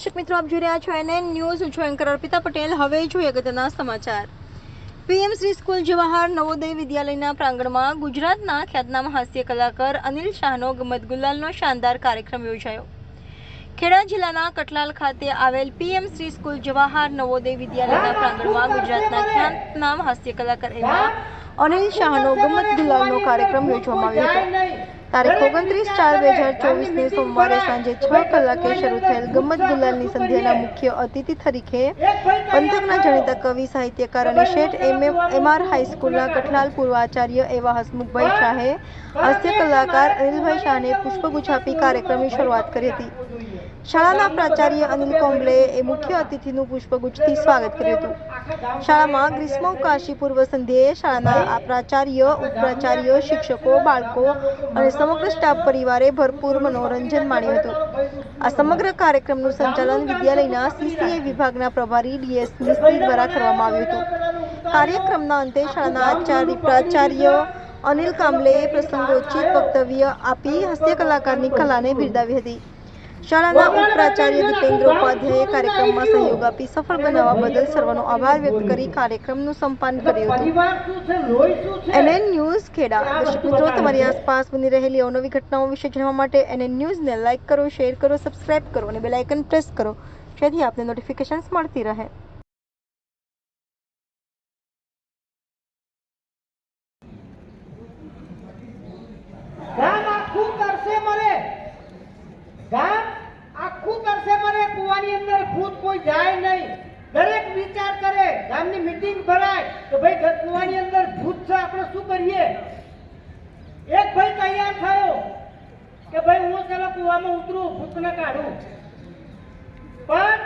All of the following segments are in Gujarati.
દર્શક મિત્રો, આપ જોઈ રહ્યા છો NN ન્યૂઝ. હું છું એન્કર અર્પિતા પટેલ. હવે જોઈએ અગત્યના સમાચાર. પીએમ શ્રી સ્કૂલ જવાહર નવોદય વિદ્યાલયના પ્રાંગણમાં ગુજરાતના ખ્યાતનામ હાસ્ય કલાકાર અનિલ શાહનો ગમત ગુલાલનો શાનદાર કાર્યક્રમ યોજાયો. ખેડા જિલ્લાના કટલાલ ખાતે આવેલ પીએમ શ્રી સ્કૂલ જવાહર નવોદય વિદ્યાલયના પ્રાંગણમાં ગુજરાતના ખ્યાતનામ હાસ્ય કલાકાર એવા અનિલ શાહનો ગમત ગુલાલનો કાર્યક્રમ યોજવામાં આવ્યો હતો. તારીખ 29/4/2024 સોમવારે સાંજે 6 કલાકે શરૂ થયેલ ગમત ગુલાલની સંધ્યાના મુખ્ય અતિથિ તરીકે પંથકના જાણીતા કવિ, સાહિત્યકાર અને શેઠ MR હાઈસ્કૂલના કઠલાલ પૂર્વ આચાર્ય એવા હસમુખભાઈ શાહે હાસ્ય કલાકાર અનિલભાઈ શાહને પુષ્પગુચ્છ આપી કાર્યક્રમની શરૂઆત કરી હતી. શાળાના પ્રાચાર્ય અનિલ કોમ્બલેએ મુખ્ય અતિથિનું પુષ્પગુચ્છથી સ્વાગત કર્યું હતું. શાળામાં ગ્રીષ્માવકાશી પૂર્વ સંધ્યાએ શાળાના પ્રાચાર્ય, ઉપપ્રાચાર્ય, શિક્ષકો, બાળકો અને સમગ્ર સ્ટાફ પરિવારે ભરપૂર મનોરંજન માણ્યું હતું. આ સમગ્ર કાર્યક્રમનું સંચાલન વિદ્યાલયના CCA વિભાગના પ્રભારી DS મિસ્ત્રી દ્વારા કરવામાં આવ્યું હતું. કાર્યક્રમના અંતે શાળાના પ્રાચાર્ય અનિલ કાંબલેએ પ્રસંગોચિત વક્તવ્ય આપી હાસ્ય કલાકારની કલાને બિરદાવી હતી. શાળાના ઉપપ્રાચાર્ય દીપેન્દ્ર ઉપાધ્યાયે કાર્યક્રમમાં સહયોગ આપી સફળ બનાવવા બદલ સર્વનો આભાર વ્યક્ત કરી કાર્યક્રમનું સંપન્ન કર્યું હતું. NN news Kheda. દર્શક મિત્રો, તમારી આસપાસ બની રહેલી અવનવી ઘટનાઓ વિશે જાણવા માટે NN ન્યૂઝને લાઇક કરો, શેર કરો, સબસ્ક્રાઇબ કરો અને બેલ આઇકન પ્રેસ કરો, જેથી આપને નોટિફિકેશન્સ મળતી રહે. આખું કરશે મરે કુવાની અંદર ભૂત કોઈ જાય નહીં. દરેક વિચાર કરે, ગામની મીટિંગ ભરાય તો ભાઈ કુવાની અંદર ભૂત છે, આપણે શું કરીએ? એક ભાઈ તૈયાર થયો કે ભાઈ હું ચાલો કુવામાં ઉતરું, ભૂતને કાઢું. પણ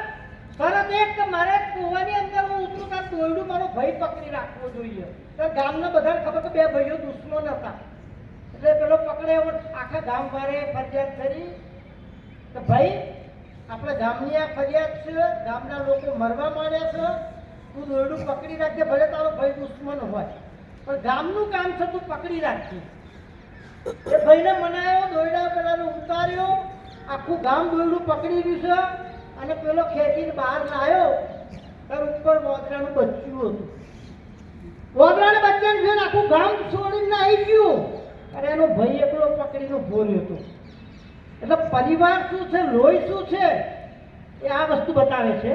શરત એક કે મારે કુવાની અંદર હું ઉતરું ત્યાં દોરડું મારો ભાઈ પકડી રાખવો જોઈએ. તો ગામના બધાને ખબર કે બે ભાઈઓ દુશ્મન હતા, એટલે પેલો પકડે આખા ગામ વાળે ફરિયાદ કરી કે ભાઈ આપણે ગામની આ ફરિયાદ છે, ગામના લોકો મરવા માંડ્યા છે, તું દોરડું પકડી રાખજે, ભલે તારો ભાઈ દુશ્મન હોય પણ ગામનું કામ છે, તું પકડી રાખજે. એ ભાઈને મનાયો, દોરડા પેલાને ઉતાર્યો, આખું ગામ દોરડું પકડી રહ્યું છે અને પેલો ખેંચીને બહાર લાવ્યો ત્યારે ઉપર વોદરાનું બચ્ચું હતું. વોદરાના બચ્ચાને જોઈને આખું ગામ છોડીને આવી ગયું અને એનો ભાઈ એકલો પકડીને ભોર્યો હતો. એટલે પરિવાર શું છે, લોહી શું છે, એ આ વસ્તુ બતાવે છે.